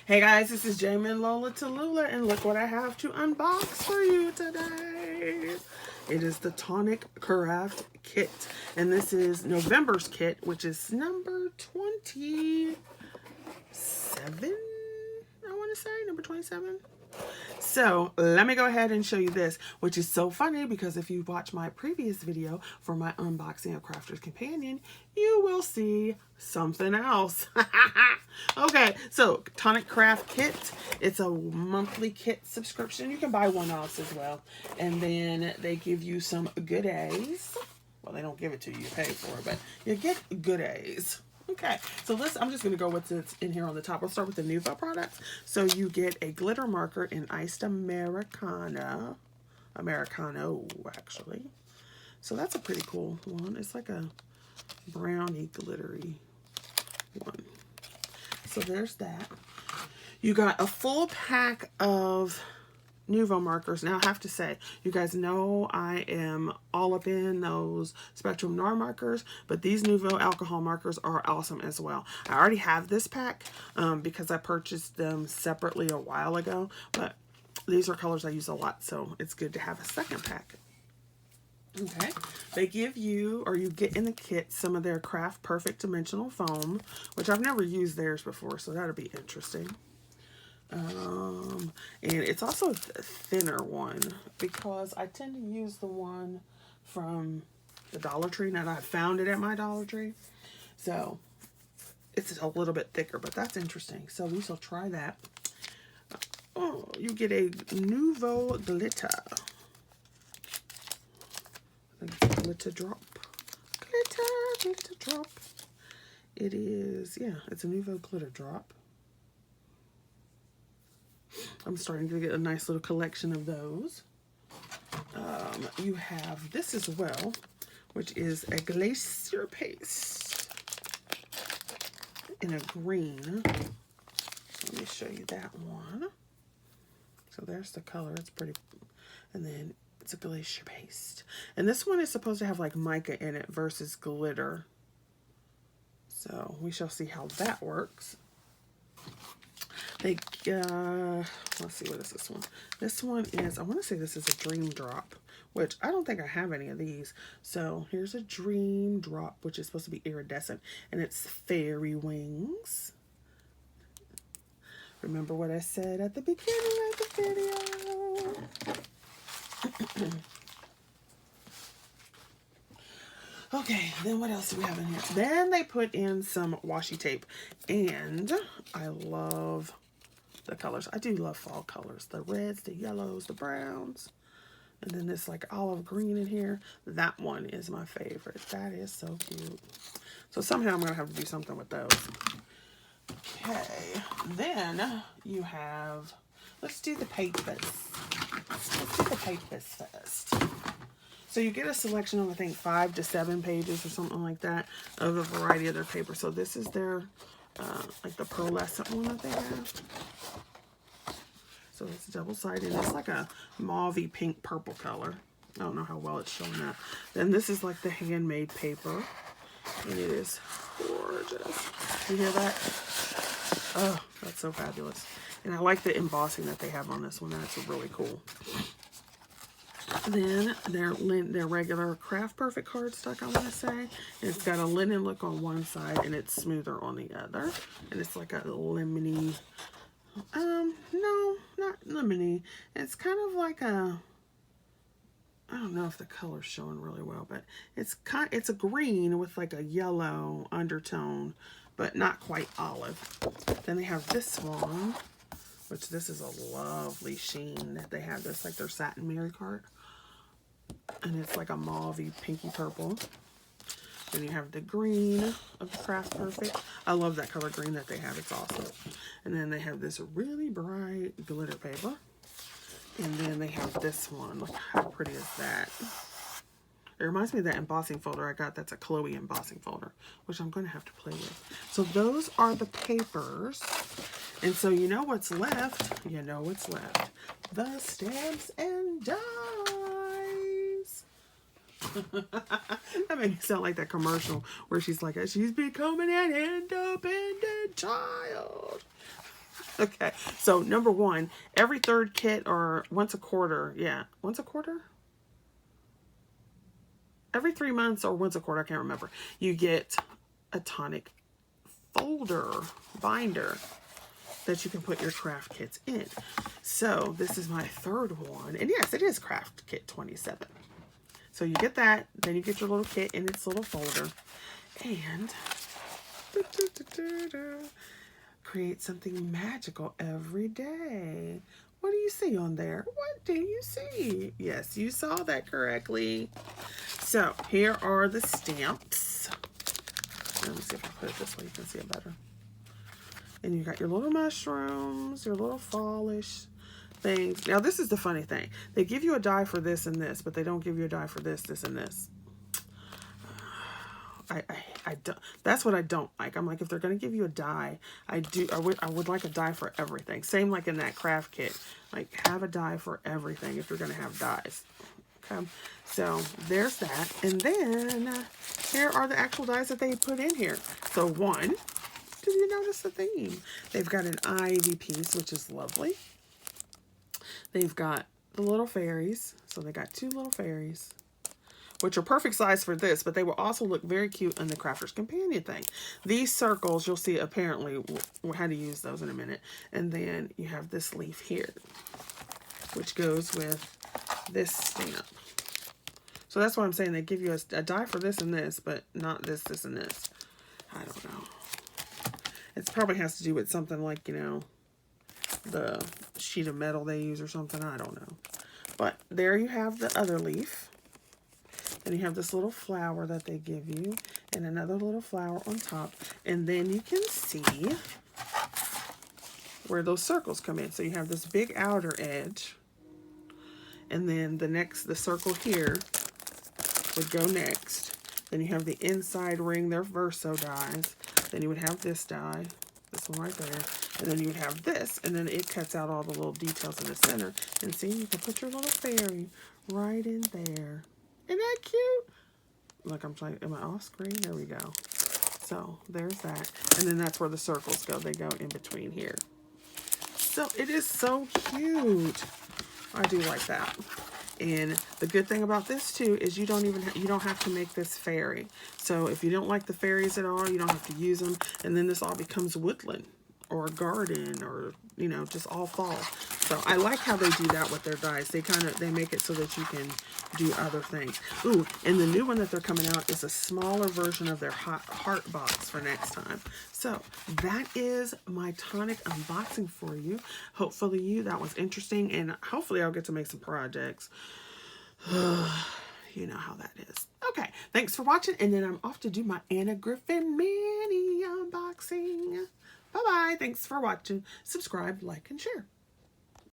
Hey guys, this is Jamie and Lola Tallulah, and look what I have to unbox for you today. It is the Tonic Craft Kit, and this is November's kit, which is number 27, I want to say, number 27. So let me go ahead and show you this, which is so funny because if you watch my previous video for my unboxing of Crafter's Companion, you will see something else. Okay, so Tonic Craft Kit. It's a monthly kit subscription. You can buy one-offs as well. And then they give you some goodies. Well, they don't give it to you. You pay for it, but you get goodies. Okay, so I'm just going to go with what's in here on the top. We'll start with the Nouveau products. So you get a glitter marker in Iced Americano, actually. So that's a pretty cool one. It's like a brownie glittery one. So there's that. You got a full pack of Nouveau markers. Now I have to say, you guys know I am all up in those Spectrum Noir markers, but these Nouveau alcohol markers are awesome as well. I already have this pack because I purchased them separately a while ago, but these are colors I use a lot, so it's good to have a second pack. Okay, they give you, or you get in the kit, some of their Craft Perfect Dimensional Foam, which I've never used theirs before, so that'll be interesting. And it's also a thinner one because I tend to use the one from the Dollar Tree. Now I found it at my Dollar Tree, so it's a little bit thicker, but that's interesting. So we shall try that. Oh, you get a Nouveau glitter. I think it's a glitter drop. Glitter drop. It is, yeah, it's a Nouveau glitter drop. I'm starting to get a nice little collection of those. You have this as well, which is a glacier paste in a green. Let me show you that one. So there's the color. It's pretty. And then it's a glacier paste. And this one is supposed to have like mica in it versus glitter. So we shall see how that works. Let's see, what is this one? This one is, I want to say this is a Dream Drop, which I don't think I have any of these. So here's a Dream Drop, which is supposed to be iridescent, and it's fairy wings. Remember what I said at the beginning of the video. Okay, then what else do we have in here? Then they put in some washi tape, and I love the colors. I do love fall colors. The reds, the yellows, the browns, and then this like olive green in here. That one is my favorite. That is so cute. So somehow I'm going to have to do something with those. Okay, then you have, let's do the papers. Let's do the papers first. So you get a selection of, I think, 5 to 7 pages or something like that of a variety of their paper. So this is their, like the pearlescent one that they have. So it's double-sided. It's like a mauve-y pink purple color. I don't know how well it's showing up. Then this is like the handmade paper. And it is gorgeous. You hear that? Oh, that's so fabulous. And I like the embossing that they have on this one. That's really cool. Then their regular Craft Perfect cardstock, I want to say. It's got a linen look on one side and it's smoother on the other. And it's like a lemony, no, not lemony. It's kind of like a, I don't know if the color's showing really well, but it's a green with like a yellow undertone, but not quite olive. Then they have this one, which this is a lovely sheen that they have. This like their satin Mary card. And it's like a mauve-y pinky purple. Then you have the green of the Craft Perfect. I love that color green that they have. It's awesome. And then they have this really bright glitter paper. And then they have this one. Look how pretty is that. It reminds me of that embossing folder I got. That's a Chloe embossing folder, which I'm going to have to play with. So those are the papers. And so you know what's left. You know what's left. The stamps and dies. That made me sound like that commercial where she's like, she's becoming an independent child. Okay, so number one, every third kit or once a quarter, yeah, once a quarter? Every 3 months or once a quarter, I can't remember, you get a Tonic folder binder that you can put your craft kits in. So this is my third one, and yes, it is Craft Kit 27. So you get that, then you get your little kit in its little folder, and create something magical every day. What do you see on there? What do you see? Yes, you saw that correctly. So here are the stamps. Let me see if I put it this way you can see it better. And you got your little mushrooms, your little fallish things. Now this is the funny thing. They give you a die for this and this, but they don't give you a die for this, this, and this. I don't, that's what I don't like. I'm like, if they're going to give you a die, I would like a die for everything. Same like in that craft kit. Like, have a die for everything if you're going to have dies. Okay, so there's that. And then here are the actual dies that they put in here. So one, did you notice the theme? They've got an ivy piece, which is lovely. They've got the little fairies. So they got 2 little fairies, which are perfect size for this, but they will also look very cute in the Crafter's Companion thing. These circles, you'll see apparently how to use those in a minute. And then you have this leaf here, which goes with this stamp. So that's what I'm saying. They give you a die for this and this, but not this, this, and this. I don't know. It probably has to do with something like, you know, the sheet of metal they use or something. I don't know. But there you have the other leaf. Then you have this little flower that they give you, and another little flower on top. And then you can see where those circles come in. So you have this big outer edge, and then the circle here would go next. Then you have the inside ring, they're Verso dies. Then you would have this die, this one right there. And then you would have this, and then it cuts out all the little details in the center. And see, you can put your little fairy right in there. Isn't that cute? Look, I'm trying, am I off screen? There we go. So there's that. And then that's where the circles go. They go in between here. So it is so cute. I do like that. And the good thing about this too is you don't have to make this fairy. So if you don't like the fairies at all, you don't have to use them. And then this all becomes woodland or a garden or, you know, just all fall. So I like how they do that with their dies. They make it so that you can do other things. Ooh, and the new one that they're coming out is a smaller version of their heart box for next time. So that is my Tonic unboxing for you. Hopefully that was interesting, and hopefully I'll get to make some projects. You know how that is. Okay, thanks for watching, and then I'm off to do my Anna Griffin mini unboxing. Bye-bye. Thanks for watching. Subscribe, like, and share.